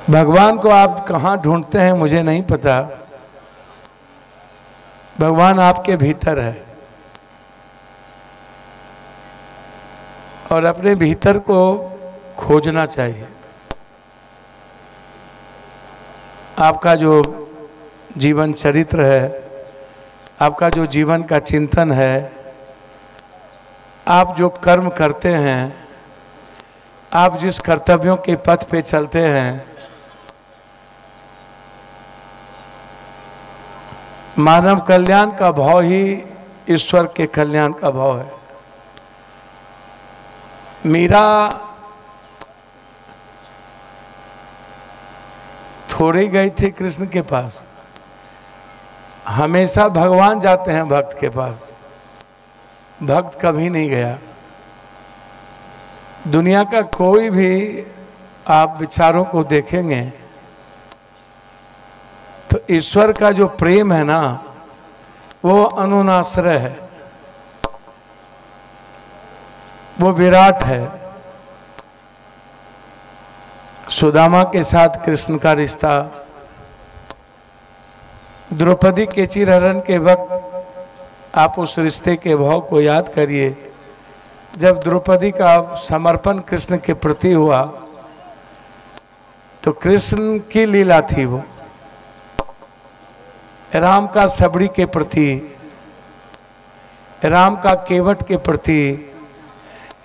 भगवान को आप कहाँ ढूंढते हैं मुझे नहीं पता। भगवान आपके भीतर है और अपने भीतर को खोजना चाहिए। आपका जो जीवन चरित्र है, आपका जो जीवन का चिंतन है, आप जो कर्म करते हैं, आप जिस कर्तव्यों के पथ पे चलते हैं, मानव कल्याण का भाव ही ईश्वर के कल्याण का भाव है। मीरा थोड़ी गई थी कृष्ण के पास, हमेशा भगवान जाते हैं भक्त के पास, भक्त कभी नहीं गया। दुनिया का कोई भी आप विचारों को देखेंगे तो ईश्वर का जो प्रेम है ना, वो अनुनाश्रय है, वो विराट है। सुदामा के साथ कृष्ण का रिश्ता, द्रौपदी के चिरहरण के वक्त आप उस रिश्ते के भाव को याद करिए। जब द्रौपदी का समर्पण कृष्ण के प्रति हुआ तो कृष्ण की लीला थी वो, राम का सबड़ी के प्रति, राम का केवट के प्रति।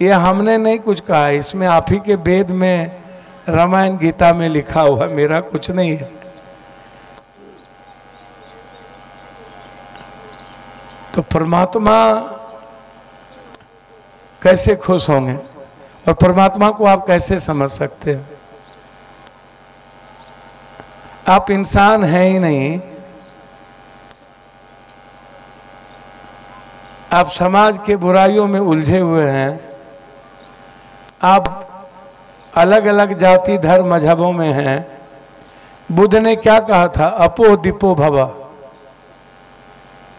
ये हमने नहीं कुछ कहा, इसमें आप ही के वेद में, रामायण गीता में लिखा हुआ, मेरा कुछ नहीं है। तो परमात्मा कैसे खुश होंगे और परमात्मा को आप कैसे समझ सकते हैं? आप इंसान हैं ही नहीं, आप समाज के बुराइयों में उलझे हुए हैं, आप अलग अलग जाति धर्म मजहबों में हैं। बुद्ध ने क्या कहा था? अपो दीपो भवा।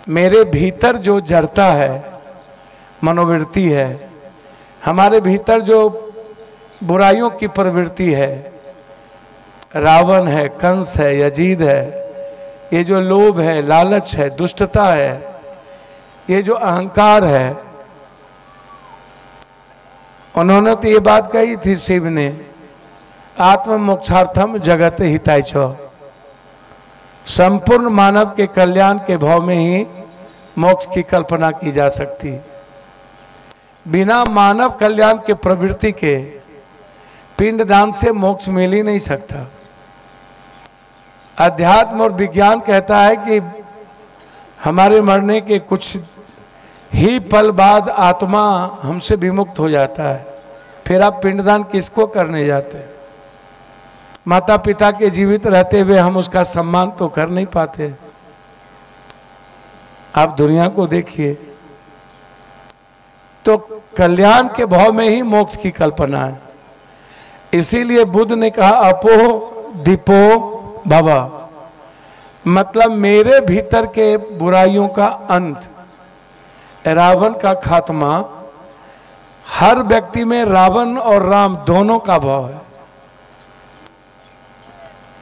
मेरे भीतर जो जड़ता है, मनोवृत्ति है, हमारे भीतर जो बुराइयों की प्रवृत्ति है, रावण है, कंस है, यजीद है, ये जो लोभ है, लालच है, दुष्टता है, ये जो अहंकार है, उन्होंने तो ये बात कही थी शिव ने, आत्म मोक्षार्थम जगत हिताय च। संपूर्ण मानव के कल्याण के भाव में ही मोक्ष की कल्पना की जा सकती। बिना मानव कल्याण के प्रवृत्ति के पिंडदान से मोक्ष मिल ही नहीं सकता। अध्यात्म और विज्ञान कहता है कि हमारे मरने के कुछ ही पल बाद आत्मा हमसे विमुक्त हो जाता है। फिर आप पिंडदान किसको करने जाते हैं? माता पिता के जीवित रहते हुए हम उसका सम्मान तो कर नहीं पाते। आप दुनिया को देखिए, तो कल्याण के भाव में ही मोक्ष की कल्पना है। इसीलिए बुद्ध ने कहा अपो दीपो भवा, मतलब मेरे भीतर के बुराइयों का अंत, रावण का खात्मा। हर व्यक्ति में रावण और राम दोनों का भाव है।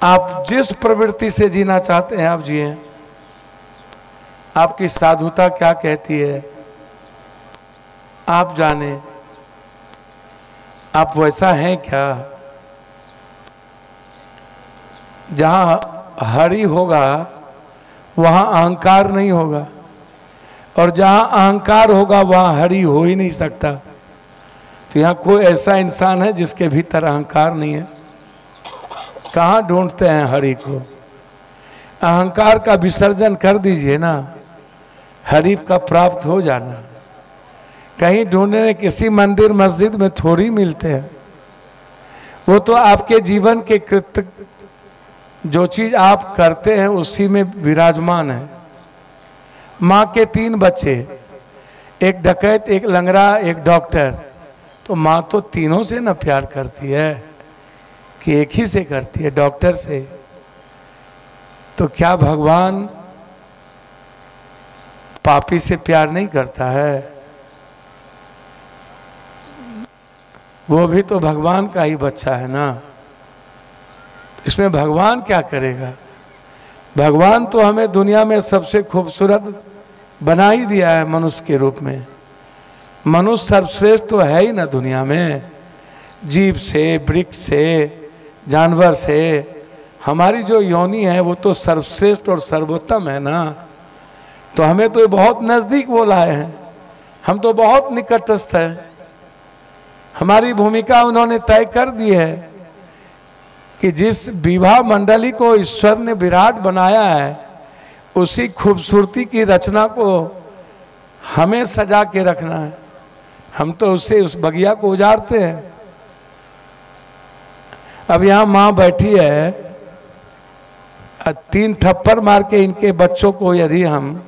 आप जिस प्रवृत्ति से जीना चाहते हैं आप जिए। आपकी साधुता क्या कहती है आप जाने, आप वैसा हैं क्या? जहां हरि होगा वहां अहंकार नहीं होगा, और जहां अहंकार होगा वहां हरि हो ही नहीं सकता। तो यहाँ कोई ऐसा इंसान है जिसके भीतर अहंकार नहीं है? कहाँ ढूंढते हैं हरि को? अहंकार का विसर्जन कर दीजिए ना, हरि का प्राप्त हो जाना। कहीं ढूंढने किसी मंदिर मस्जिद में थोड़ी मिलते हैं। वो तो आपके जीवन के कृत्य, जो चीज आप करते हैं उसी में विराजमान है। माँ के 3 बच्चे, एक डकैत, एक लंगड़ा, एक डॉक्टर, तो माँ तो तीनों से ना प्यार करती है कि एक ही से करती है, डॉक्टर से। तो क्या भगवान पापी से प्यार नहीं करता है? वो भी तो भगवान का ही बच्चा है ना। इसमें भगवान क्या करेगा? भगवान तो हमें दुनिया में सबसे खूबसूरत बना ही दिया है मनुष्य के रूप में। मनुष्य सर्वश्रेष्ठ तो है ही ना दुनिया में। जीव से, वृक्ष से, जानवर से हमारी जो योनि है वो तो सर्वश्रेष्ठ और सर्वोत्तम है ना। तो हमें तो बहुत नजदीक वो लाए हैं, हम तो बहुत निकटस्थ है। हमारी भूमिका उन्होंने तय कर दी है कि जिस विवाह मंडली को ईश्वर ने विराट बनाया है उसी खूबसूरती की रचना को हमें सजा के रखना है। हम तो उससे उस बगिया को उजाड़ते हैं। अब यहाँ माँ बैठी है, 3 थप्पड़ मार के इनके बच्चों को यदि हम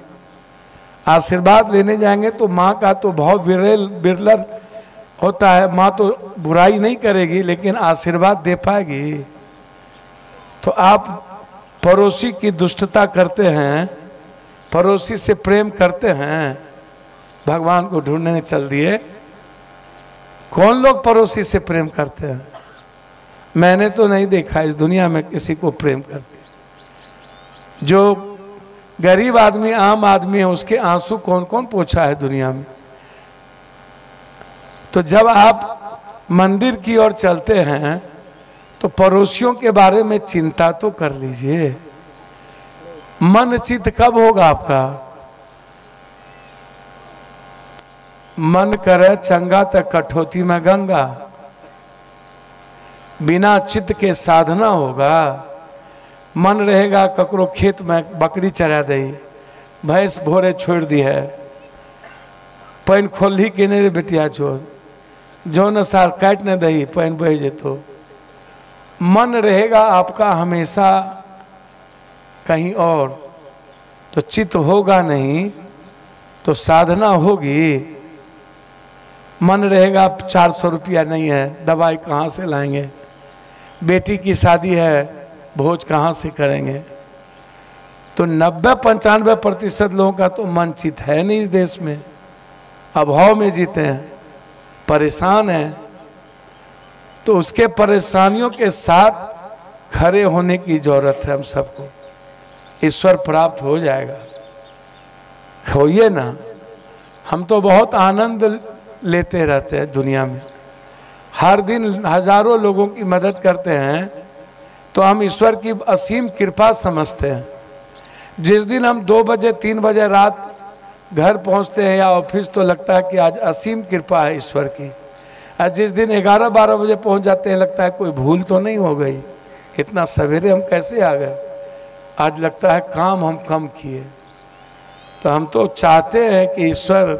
आशीर्वाद लेने जाएंगे तो माँ का तो बहुत विरल होता है। माँ तो बुराई नहीं करेगी लेकिन आशीर्वाद दे पाएगी। तो आप पड़ोसी की दुष्टता करते हैं, पड़ोसी से प्रेम करते हैं, भगवान को ढूंढने चल दिए। कौन लोग पड़ोसी से प्रेम करते हैं? मैंने तो नहीं देखा इस दुनिया में किसी को प्रेम करते। जो गरीब आदमी, आम आदमी है, उसके आंसू कौन कौन पोंछा है दुनिया में? तो जब आप मंदिर की ओर चलते हैं तो पड़ोसियों के बारे में चिंता तो कर लीजिए। मन चित कब होगा आपका? मन करे चंगा तक कठौती में गंगा। बिना चित्त के साधना होगा। मन रहेगा ककरो खेत में बकरी चरा दी, भैंस भोरे छोड़ दी है, पैन खोली के नहीं रे बेटिया छोड़, जो न सार काट न दही पैन बह जेतो। मन रहेगा आपका हमेशा कहीं और, तो चित्त होगा नहीं तो साधना होगी। मन रहेगा 400 रुपया नहीं है, दवाई कहाँ से लाएंगे, बेटी की शादी है, भोज कहाँ से करेंगे। तो 90-95% लोगों का तो मन चित है नहीं इस देश में। अभाव में जीते हैं, परेशान हैं। तो उसके परेशानियों के साथ खड़े होने की जरूरत है हम सबको। ईश्वर प्राप्त हो जाएगा, होइए ना। हम तो बहुत आनंद लेते रहते हैं दुनिया में, हर दिन हजारों लोगों की मदद करते हैं, तो हम ईश्वर की असीम कृपा समझते हैं। जिस दिन हम 2 बजे 3 बजे रात घर पहुंचते हैं या ऑफिस, तो लगता है कि आज असीम कृपा है ईश्वर की। आज जिस दिन 11-12 बजे पहुंच जाते हैं लगता है कोई भूल तो नहीं हो गई, इतना सवेरे हम कैसे आ गए। आज लगता है काम हम कम किए। तो हम तो चाहते हैं कि ईश्वर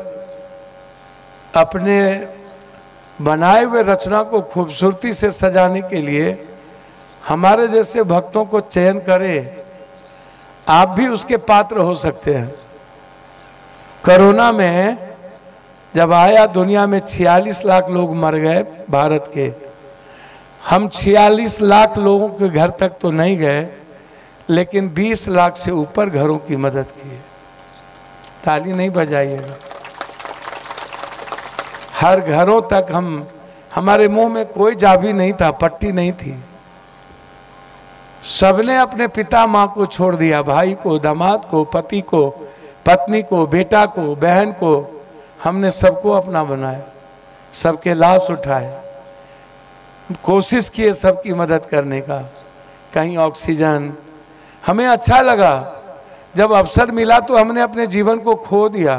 अपने बनाए हुए रचना को खूबसूरती से सजाने के लिए हमारे जैसे भक्तों को चयन करे। आप भी उसके पात्र हो सकते हैं। कोरोना में जब आया दुनिया में 46 लाख लोग मर गए भारत के। हम 46 लाख लोगों के घर तक तो नहीं गए, लेकिन 20 लाख से ऊपर घरों की मदद की है। ताली नहीं बजाइएगा। हर घरों तक हमारे मुंह में कोई जाबी नहीं था, पट्टी नहीं थी। सबने अपने पिता माँ को छोड़ दिया, भाई को, दामाद को, पति को, पत्नी को, बेटा को, बहन को। हमने सबको अपना बनाया, सबके लाश उठाए, कोशिश किए सबकी मदद करने का। कहीं ऑक्सीजन, हमें अच्छा लगा। जब अवसर मिला तो हमने अपने जीवन को खो दिया।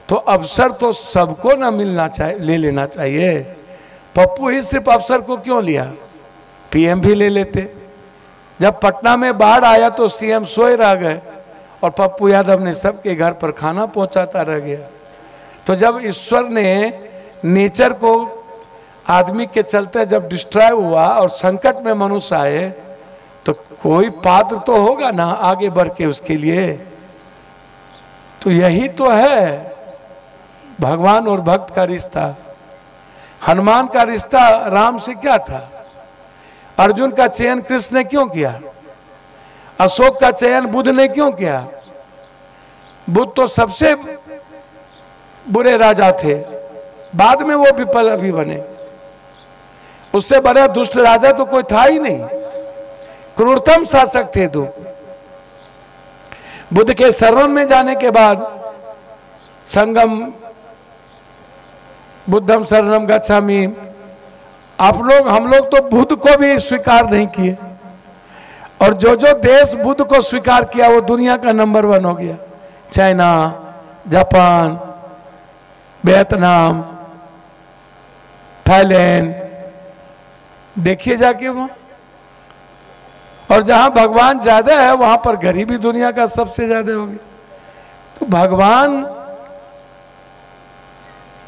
तो अवसर तो सबको ना मिलना चाहिए, ले लेना चाहिए। पप्पू ही सिर्फ अवसर को क्यों लिया, पीएम भी ले लेते। जब पटना में बाढ़ आया तो सीएम सोए रह गए और पप्पू यादव ने सबके घर पर खाना पहुंचाता रह गया। तो जब ईश्वर ने नेचर को आदमी के चलते जब डिस्ट्रॉय हुआ और संकट में मनुष्य आए, तो कोई पात्र तो होगा ना आगे बढ़ के उसके लिए। तो यही तो है भगवान और भक्त का रिश्ता। हनुमान का रिश्ता राम से क्या था? अर्जुन का चयन कृष्ण ने क्यों किया? अशोक का चयन बुद्ध ने क्यों किया? बुद्ध तो सबसे बुरे राजा थे, बाद में वो विप्लवी बने। उससे बड़ा दुष्ट राजा तो कोई था ही नहीं। क्रूरतम शासक थे दो। बुद्ध के शरण में जाने के बाद संगम बुद्धम शरणम गच्छामि, हम लोग तो बुद्ध को भी स्वीकार नहीं किए, और जो जो देश बुद्ध को स्वीकार किया वो दुनिया का नंबर 1 हो गया। चाइना, जापान, वियतनाम, थाईलैंड, देखिए जाके वहां। और जहां भगवान ज्यादा है वहां पर गरीबी दुनिया का सबसे ज्यादा होगी। तो भगवान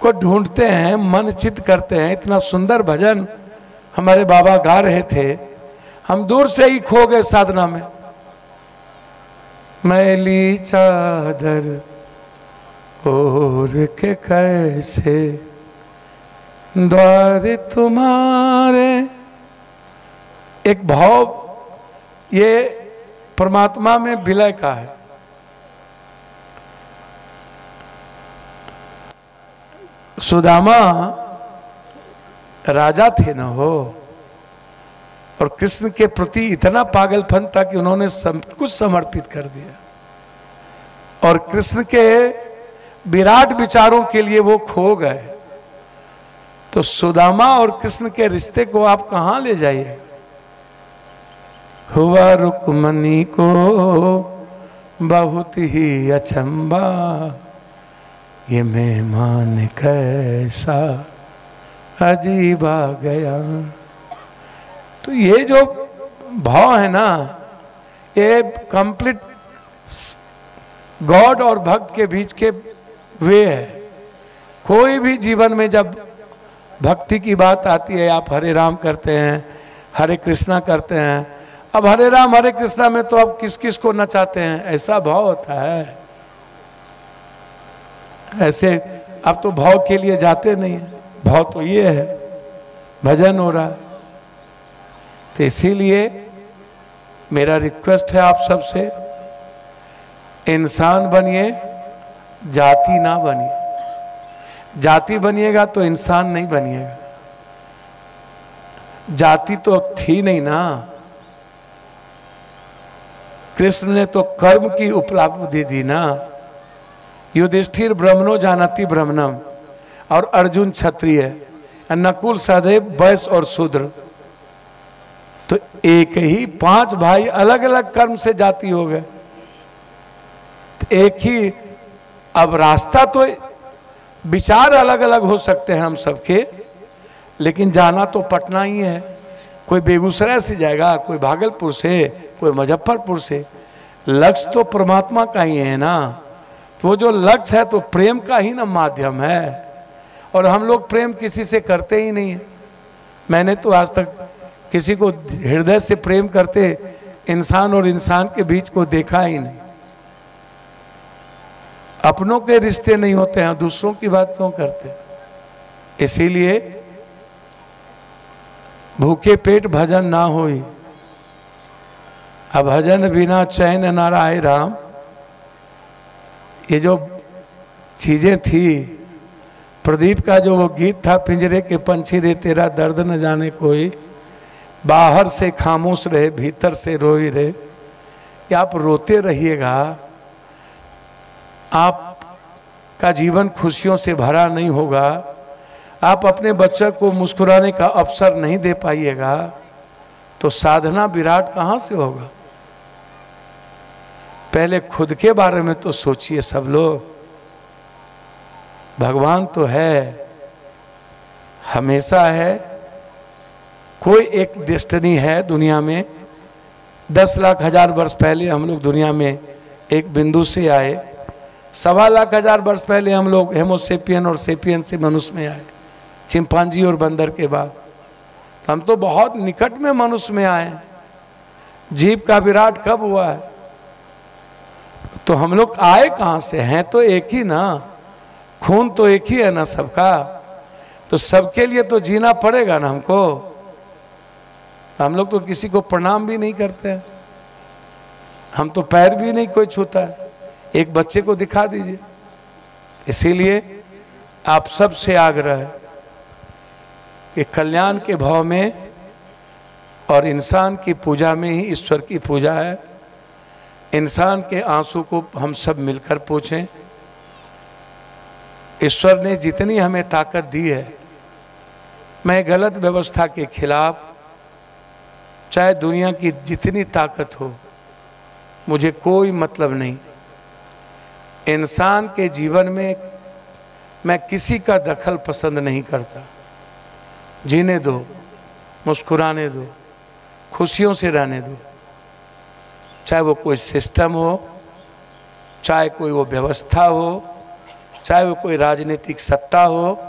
को ढूंढते हैं, मन चित करते हैं। इतना सुंदर भजन हमारे बाबा गा रहे थे, हम दूर से ही खो गए साधना में। मैली चादर ओढ़ के कैसे द्वार तुम्हारे। एक भाव ये परमात्मा में विलय का है। सुदामा राजा थे ना हो, और कृष्ण के प्रति इतना पागलपन था कि उन्होंने सब कुछ समर्पित कर दिया, और कृष्ण के विराट विचारों के लिए वो खो गए। तो सुदामा और कृष्ण के रिश्ते को आप कहां ले जाइए। हुआ रुक्मणी को बहुत ही अचंबा, ये मेहमान कैसा अजीब आ गया। तो ये जो भाव है ना, ये कंप्लीट गॉड और भक्त के बीच के वे है। कोई भी जीवन में जब भक्ति की बात आती है, आप हरे राम करते हैं, हरे कृष्णा करते हैं। अब हरे राम हरे कृष्णा में तो आप किस किस को नचाते हैं, ऐसा भाव होता है। ऐसे अब तो भाव के लिए जाते नहीं है, भाव तो ये है भजन हो रहा है। तो इसीलिए मेरा रिक्वेस्ट है आप सबसे, इंसान बनिए, जाति ना बनिए। जाति बनिएगा तो इंसान नहीं बनिएगा। जाति तो थी नहीं ना, कृष्ण ने तो कर्म की उपलब्धि दी ना। युधिष्ठिर ब्राह्मणो जानति ब्राह्मणम, और अर्जुन क्षत्रिय, नकुल सहदेव वैश्य और शूद्र। तो एक ही 5 भाई अलग अलग कर्म से जाति हो गए। एक ही, अब रास्ता तो विचार अलग अलग हो सकते हैं हम सबके, लेकिन जाना तो पटना ही है। कोई बेगूसराय से जाएगा, कोई भागलपुर से, कोई मुजफ्फरपुर से। लक्ष्य तो परमात्मा का ही है ना। तो वो जो लक्ष्य है तो प्रेम का ही ना माध्यम है, और हम लोग प्रेम किसी से करते ही नहीं है। मैंने तो आज तक किसी को हृदय से प्रेम करते इंसान और इंसान के बीच को देखा ही नहीं। अपनों के रिश्ते नहीं होते हैं, दूसरों की बात क्यों करते। इसीलिए भूखे पेट भजन ना होई, अब भजन बिना चैन ना राय राम। ये जो चीजें थी, प्रदीप का जो वो गीत था, पिंजरे के पंछी रे तेरा दर्द न जाने कोई, बाहर से खामोश रहे भीतर से रोई रहे। कि आप रोते रहिएगा, आपका जीवन खुशियों से भरा नहीं होगा। आप अपने बच्चे को मुस्कुराने का अवसर नहीं दे पाइएगा, तो साधना विराट कहाँ से होगा। पहले खुद के बारे में तो सोचिए सब लोग। भगवान तो है, हमेशा है। कोई एक डेस्टिनी है दुनिया में। 10 लाख हजार वर्ष पहले हम लोग दुनिया में एक बिंदु से आए। 1.25 लाख हजार वर्ष पहले हम लोग हेमोसेपियन और सेपियन से मनुष्य में आए, चिंपांजी और बंदर के बाद। तो हम तो बहुत निकट में मनुष्य में आए। जीव का विराट कब हुआ है। तो हम लोग आए कहाँ से हैं, तो एक ही ना, खून तो एक ही है ना सबका। तो सबके लिए तो जीना पड़ेगा ना हमको। हम लोग तो किसी को प्रणाम भी नहीं करते हैं, हम तो पैर भी नहीं कोई छूता है। एक बच्चे को दिखा दीजिए। इसीलिए आप सबसे आग्रह है कि कल्याण के भाव में और इंसान की पूजा में ही ईश्वर की पूजा है। इंसान के आंसू को हम सब मिलकर पोंछें। ईश्वर ने जितनी हमें ताकत दी है, मैं गलत व्यवस्था के खिलाफ, चाहे दुनिया की जितनी ताकत हो, मुझे कोई मतलब नहीं। इंसान के जीवन में मैं किसी का दखल पसंद नहीं करता। जीने दो, मुस्कुराने दो, खुशियों से रहने दो। चाहे वो कोई सिस्टम हो, चाहे कोई वो व्यवस्था हो, चाहे वो कोई राजनीतिक सत्ता हो,